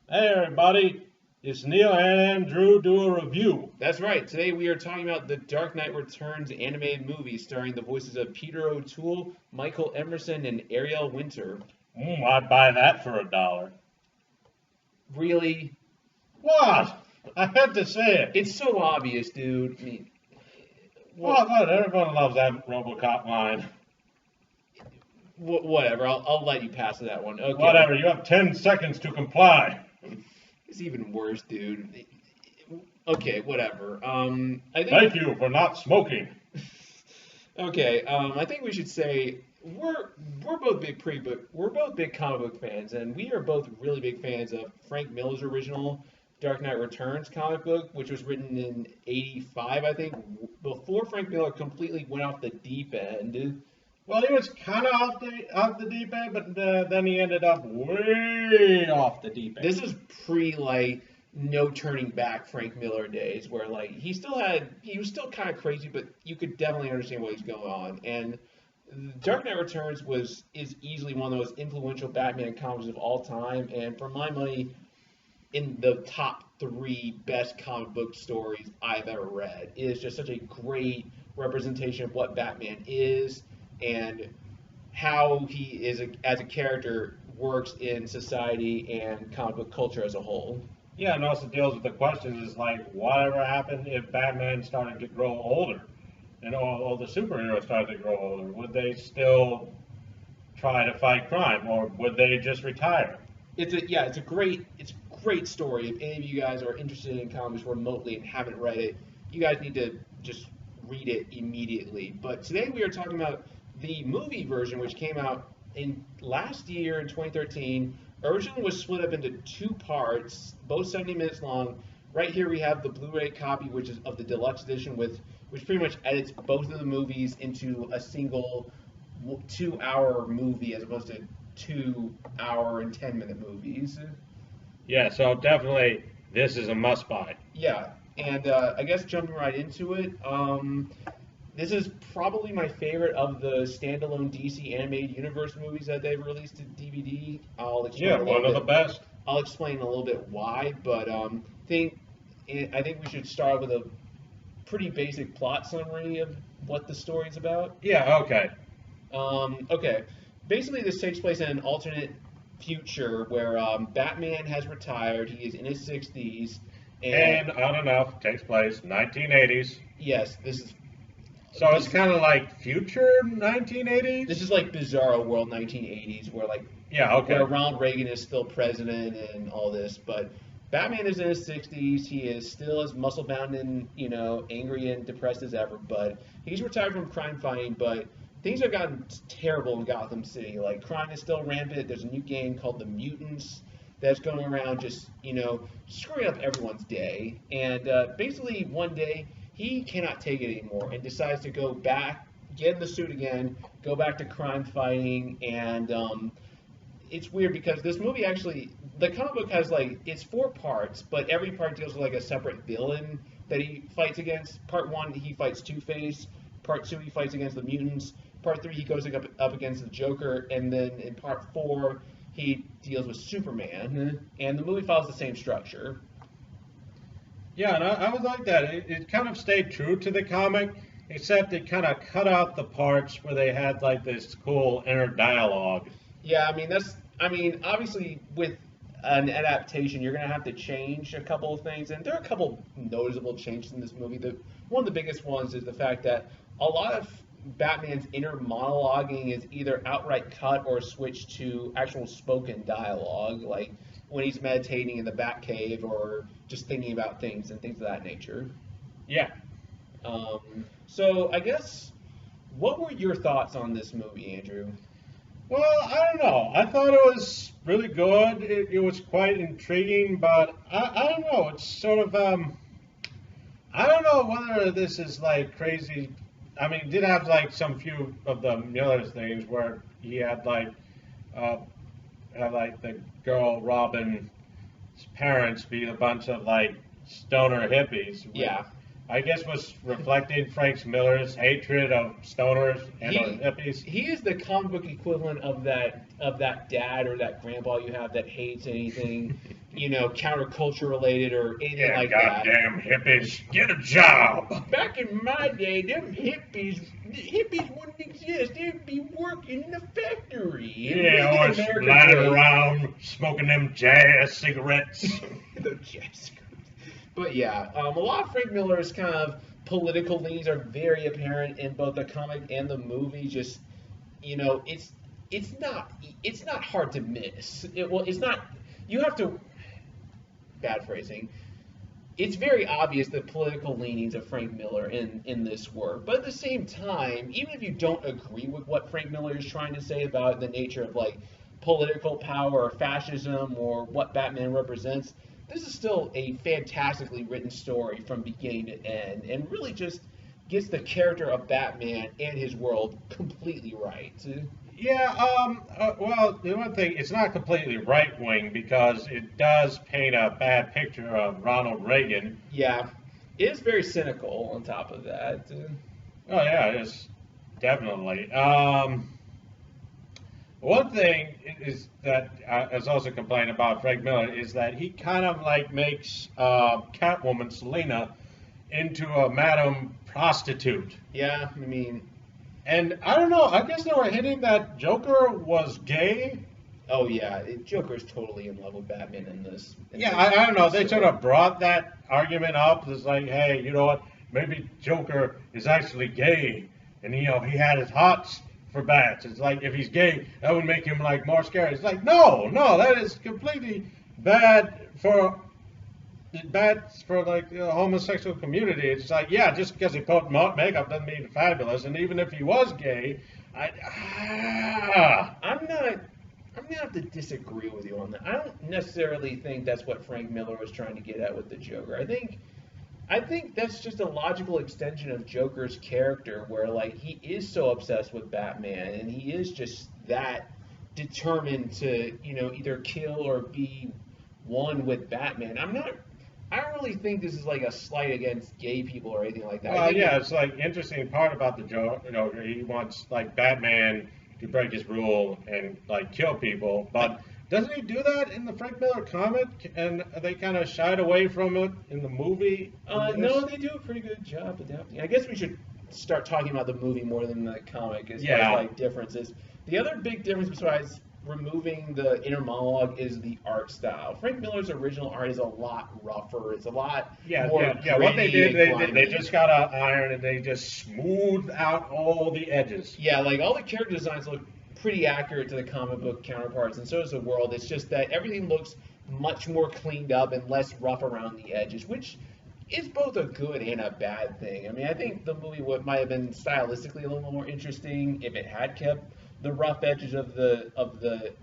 Hey everybody, it's Neil and Andrew do a review. That's right. Today we are talking about the Dark Knight Returns animated movie starring the voices of Peter O'Toole, Michael Emerson, and Ariel Winter. I'd buy that for $1. Really? What? I had to say it. It's so obvious, dude. I mean, Well, good. Everyone loves that RoboCop line. whatever. I'll let you pass that one. Okay. Whatever, you have 10 seconds to comply. It's even worse, dude. Okay, whatever. I think. Thank you for not smoking. Okay. I think we should say we're both we're both big comic book fans, and we are both really big fans of Frank Miller's original Dark Knight Returns comic book, which was written in '85, I think, before Frank Miller completely went off the deep end. Well, he was kind of off the deep end, but then he ended up way off the deep end. This is pre like no turning back Frank Miller days, where like he was still kind of crazy, but you could definitely understand what he's going on. And Dark Knight Returns is easily one of the most influential Batman comics of all time, and for my money, in the top three best comic book stories I've ever read. It is just such a great representation of what Batman is and how he is as a character works in society and comic book culture as a whole. Yeah, and also deals with the questions is like, whatever happened if Batman started to grow older? And all the superheroes started to grow older. Would they still try to fight crime, or would they just retire? It's a great story. If any of you guys are interested in comics remotely and haven't read it, you guys need to just read it immediately. But today we are talking about the movie version, which came out in last year in 2013. Originally was split up into two parts, both 70 minutes long. Right here we have the Blu-ray copy, which is of the deluxe edition, which pretty much edits both of the movies into a single 2 hour movie as opposed to 2 hour and 10-minute movies. Yeah, so definitely this is a must buy. Yeah, and I guess jumping right into it, this is probably my favorite of the standalone DC animated universe movies that they've released to DVD. Yeah, one of the best. I'll explain a little bit why, but I think we should start with a pretty basic plot summary of what the story's about. Yeah, okay. Okay. Basically, this takes place in an alternate future where Batman has retired. He is in his 60s. And I don't know, takes place 1980s. Yes, this is. So it's kind of like future 1980s? This is like Bizarro World 1980s, where like Yeah, okay. where Ronald Reagan is still president and all this, but Batman is in his 60s. He is still as muscle bound and angry and depressed as ever, but he's retired from crime fighting. But things have gotten terrible in Gotham City. Like crime is still rampant. There's a new gang called the Mutants that's going around just screwing up everyone's day. And basically one day he cannot take it anymore and decides to go back, get in the suit again, go back to crime fighting. And it's weird because this movie actually, the comic book has like, it's 4 parts, but every part deals with like a separate villain that he fights against. Part 1, he fights Two-Face. Part 2, he fights against the mutants. Part 3, he goes up against the Joker. And then in Part 4, he deals with Superman. And the movie follows the same structure. Yeah, and I would like that. It kind of stayed true to the comic, except it kind of cut out the parts where they had like this cool inner dialogue. Yeah, obviously with an adaptation, you're gonna have to change a couple of things, and there are a couple noticeable changes in this movie. One of the biggest ones is the fact that a lot of Batman's inner monologuing is either outright cut or switched to actual spoken dialogue, like when he's meditating in the Batcave or just thinking about things and things of that nature. Yeah. So I guess, what were your thoughts on this movie, Andrew? Well, I don't know. I thought it was really good. It was quite intriguing, but I don't know. It's sort of, I don't know whether this is like crazy. I mean, it did have like some few of the Miller things where he had like the girl Robin's parents be a bunch of like stoner hippies. Yeah. I guess was reflecting Frank Miller's hatred of stoners and He hippies. he is the comic book equivalent of that dad or that grandpa you have that hates anything counterculture related or anything Yeah, like that. goddamn hippies, get a job. Back in my day, them hippies wouldn't exist. They'd be working in a factory. Yeah, And or making America lying great. around smoking them jazz cigarettes. The jazz. But yeah, a lot of Frank Miller's kind of political leanings are very apparent in both the comic and the movie. Just it's not hard to miss. It's not. You have to. Bad phrasing. It's very obvious the political leanings of Frank Miller in this work. But at the same time, even if you don't agree with what Frank Miller is trying to say about the nature of like political power or fascism or what Batman represents, this is still a fantastically written story from beginning to end and really just gets the character of Batman and his world completely right. Yeah, well, the one thing, it's not completely right wing because it does paint a bad picture of Ronald Reagan. Yeah, it is very cynical on top of that. Oh, yeah, it is definitely. One thing is that is also complained about Frank Miller is that he kind of like makes Catwoman Selina into a madam prostitute. Yeah, I mean, And I don't know, I guess they were hinting that Joker was gay. oh yeah, Joker's totally in love with Batman in this. Yeah, I don't know. They sort of brought that argument up. It's like, hey, you know what? Maybe Joker is actually gay, and he had his hots for bats. It's like if he's gay, that would make him like more scary. It's like, no, that is completely bad for like the homosexual community. It's like, yeah, just because he put makeup doesn't mean he's fabulous. And even if he was gay, I'm gonna have to disagree with you on that. I don't necessarily think that's what Frank Miller was trying to get at with the Joker. I think that's just a logical extension of Joker's character, where like he is so obsessed with Batman and he is just that determined to either kill or be one with Batman. I don't really think this is like a slight against gay people or anything like that. Well, yeah, it's like interesting part about the Joker. He wants like Batman to break his rule and like kill people, but doesn't he do that in the Frank Miller comic? And they kind of shied away from it in the movie. No, they do a pretty good job adapting. I guess we should start talking about the movie more than the comic as far as like differences. The other big difference besides removing the inner monologue is the art style. Frank Miller's original art is a lot rougher. It's a lot more What they did, gritty they just got an iron and they just smoothed out all the edges. Yeah, like all the character designs look pretty accurate to the comic book counterparts, and so does the world. It's just that everything looks much more cleaned up and less rough around the edges, which is both a good and a bad thing. I mean, I think the movie might have been stylistically a little more interesting if it had kept the rough edges of the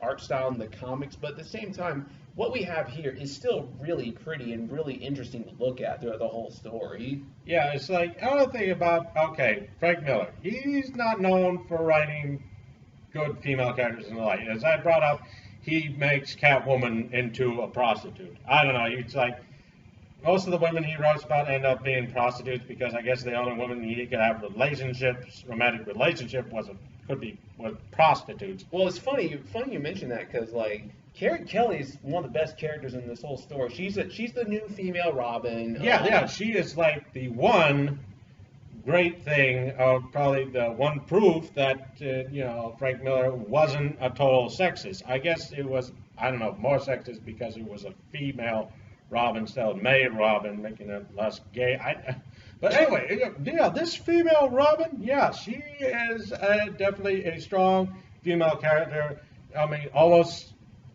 art style in the comics, but at the same time, what we have here is still really pretty and really interesting to look at throughout the whole story. Yeah, it's like another thing about Frank Miller. He's not known for writing good female characters in the light. As I brought up, he makes Catwoman into a prostitute. I don't know. It's like most of the women he writes about end up being prostitutes because I guess the only women he could have romantic relationship was prostitutes. Well, it's funny you mention that because like Carrie Kelly's one of the best characters in this whole story. She's the new female Robin. Yeah, she is like the one great thing, probably the one proof that Frank Miller wasn't a total sexist. I guess it was, I don't know, more sexist because it was a female Robin instead of May Robin, making it less gay. But anyway, yeah, this female Robin, yeah, she is definitely a strong female character. I mean, almost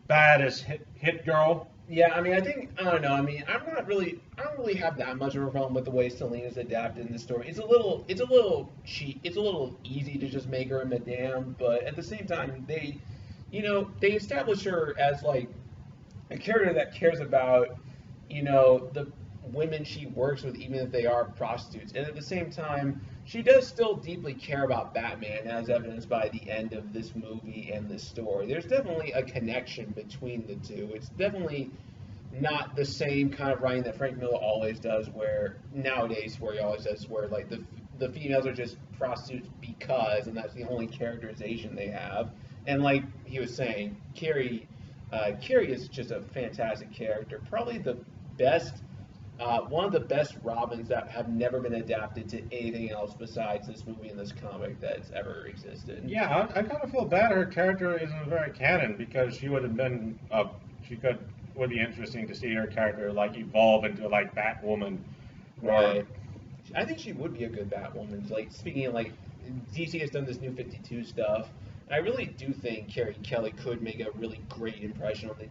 bad as Hit Girl. Yeah, I mean, I don't know. I mean, I don't really have that much of a problem with the way Selina's adapted in the story. It's a little cheap. It's a little easy to just make her a madame, but at the same time, they establish her as like a character that cares about, the women she works with, even if they are prostitutes. And at the same time, she does still deeply care about Batman, as evidenced by the end of this movie and this story. There's definitely a connection between the two. It's definitely not the same kind of writing that Frank Miller always does, where he always does, where like the females are just prostitutes because, and that's the only characterization they have. And like he was saying, Carrie Carrie is just a fantastic character. Probably the best, one of the best Robins that have never been adapted to anything else besides this movie and this comic that's ever existed. Yeah, I kind of feel bad her character isn't very canon because she would have been, she could, would be interesting to see her character like evolve into like Batwoman. Or, Right. I think she would be a good Batwoman. Like speaking of like DC has done this new 52 stuff. I really do think Carrie Kelly could make a really great impression on the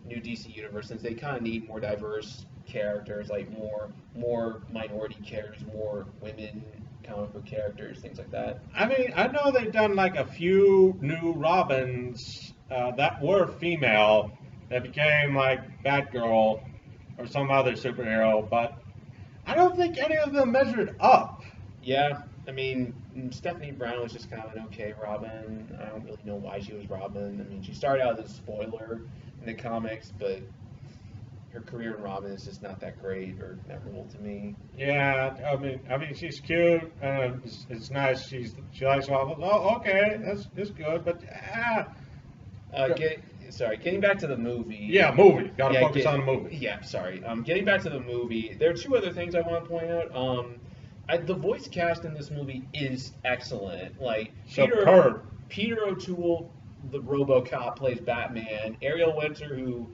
new DC universe since they kind of need more diverse characters, like more minority characters, more women comic book characters, things like that. I mean, I know they've done like a few new Robins that were female that became like Batgirl or some other superhero, but I don't think any of them measured up. Yeah, I mean, Stephanie Brown was just kind of an okay Robin. I don't really know why she was Robin. I mean, she started out as a spoiler in the comics, but her career in Robin is just not that great or memorable to me. Yeah, I mean, she's cute. It's nice. She likes waffles. Oh, okay, that's good. But Getting back to the movie. yeah, movie. Got to focus on the movie. Yeah, sorry. Getting back to the movie, there are two other things I want to point out. The voice cast in this movie is excellent. Like Superb. Peter O'Toole, the RoboCop, plays Batman. Ariel Winter, who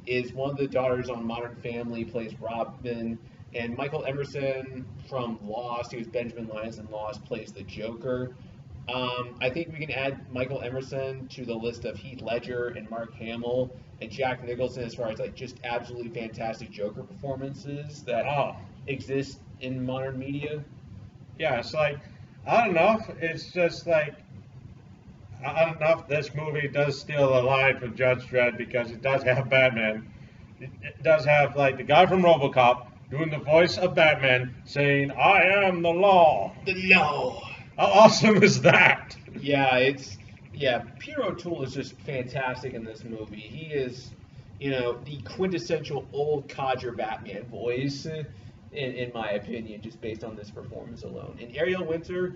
is one of the daughters on Modern Family, plays Robin. And Michael Emerson from Lost, he was Benjamin Lyons in Lost, plays the Joker. I think we can add Michael Emerson to the list of Heath Ledger and Mark Hamill and Jack Nicholson as far as like just absolutely fantastic Joker performances that exist in modern media. Yeah, it's like I don't know. It's just like I don't know if this movie does steal a line from Judge Dredd because it does have Batman. It does have like the guy from RoboCop doing the voice of Batman saying, "I am the law." The law. How awesome is that? Yeah, Peter O'Toole is just fantastic in this movie. He is, the quintessential old codger Batman voice, in my opinion, just based on this performance alone. And Ariel Winter,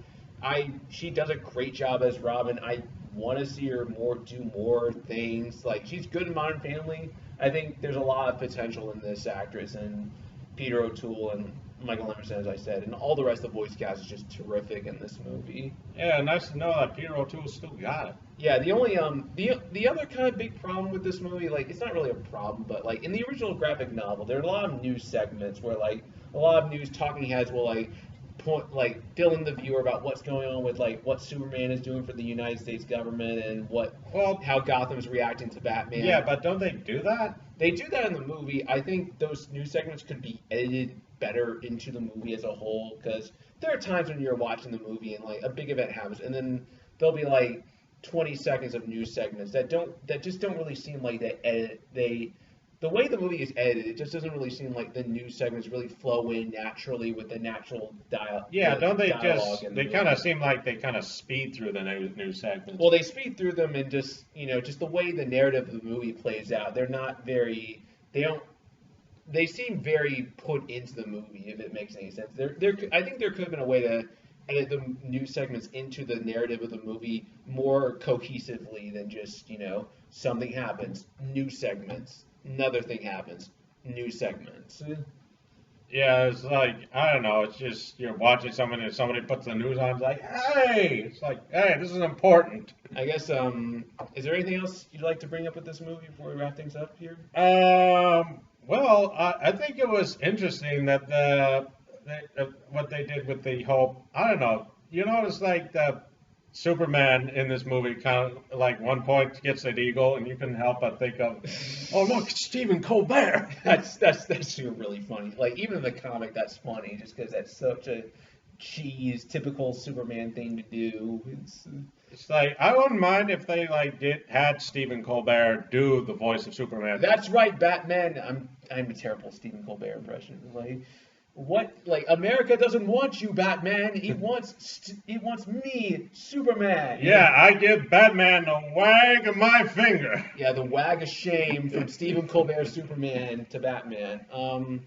she does a great job as Robin. I want to see her do more things. Like she's good in Modern Family. I think there's a lot of potential in this actress, and Peter O'Toole and Michael Emerson, as I said, and all the rest of the voice cast is just terrific in this movie. Yeah, nice to know that Peter O'Toole still got it. Yeah, the only the other kind of big problem with this movie, like it's not really a problem, but like in the original graphic novel, there are a lot of news segments where like a lot of news talking heads will fill in the viewer about what's going on with like what Superman is doing for the United States government and how Gotham's reacting to Batman. Yeah, but don't they do that? They do that in the movie. I think those news segments could be edited better into the movie as a whole because there are times when you're watching the movie and like a big event happens and then there'll be like 20 seconds of news segments that just don't really seem like the way the movie is edited, it just doesn't really seem like the news segments really flow in naturally with the natural dialogue. Yeah, don't they they kind of movie. seem like they kind of speed through the news segments. Well, they speed through them and just the way the narrative of the movie plays out, they seem very put into the movie, if it makes any sense. I think there could have been a way to edit the news segments into the narrative of the movie more cohesively than just, something happens, news segments, another thing happens, news segments. Yeah, it's like, I don't know, it's just you're watching something and somebody puts the news on, it's like, hey! It's like, hey, this is important. I guess, is there anything else you'd like to bring up with this movie before we wrap things up here? Well, I think it was interesting that what they did with the whole, I don't know, you notice like the Superman in this movie kind of like one point gets an eagle and you can help but think of, oh look, it's Stephen Colbert. That's really funny. Like even in the comic, that's funny just because that's such a typical Superman thing to do. It's like I wouldn't mind if they had Stephen Colbert do the voice of Superman. That's right, Batman. I'm a terrible Stephen Colbert impression. America doesn't want you, Batman. He wants me, Superman. Yeah, I give Batman a wag of my finger. Yeah, the wag of shame from Stephen Colbert Superman to Batman. Okay.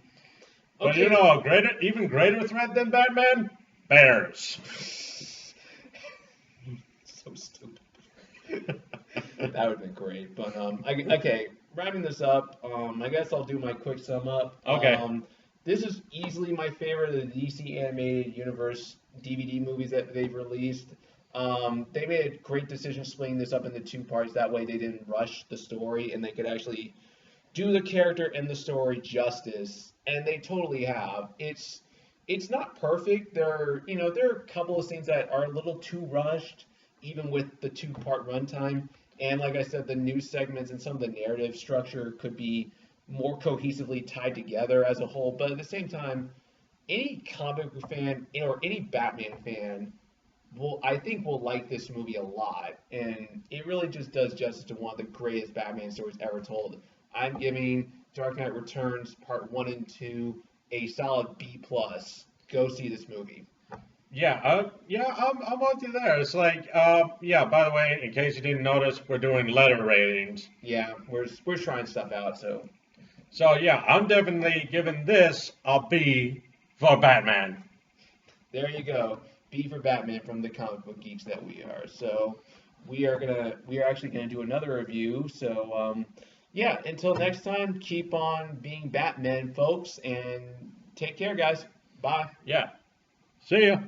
But a even greater threat than Batman? Bears. So stupid. That would have been great. But okay, wrapping this up, I guess I'll do my quick sum up. Okay. This is easily my favorite of the DC animated universe DVD movies that they've released. They made a great decision splitting this up into two parts. That way, they didn't rush the story, and they could actually do the character and the story justice. And they totally have. It's not perfect. There are a couple of scenes that are a little too rushed, even with the two-part runtime. And like I said, the news segments and some of the narrative structure could be more cohesively tied together as a whole. But at the same time, any comic book fan or any Batman fan I think will like this movie a lot, and it really just does justice to one of the greatest Batman stories ever told. I'm giving Dark Knight Returns Part 1 and 2 a solid B plus. Go see this movie. I'm with you there. It's like, yeah. By the way, in case you didn't notice, we're doing letter ratings. Yeah, we're trying stuff out, so. So yeah, I'm definitely giving this a B for Batman. There you go. B for Batman from the comic book geeks that we are. So we are actually gonna do another review. So yeah, until next time, keep on being Batman, folks, and take care, guys. Bye. Yeah. See ya.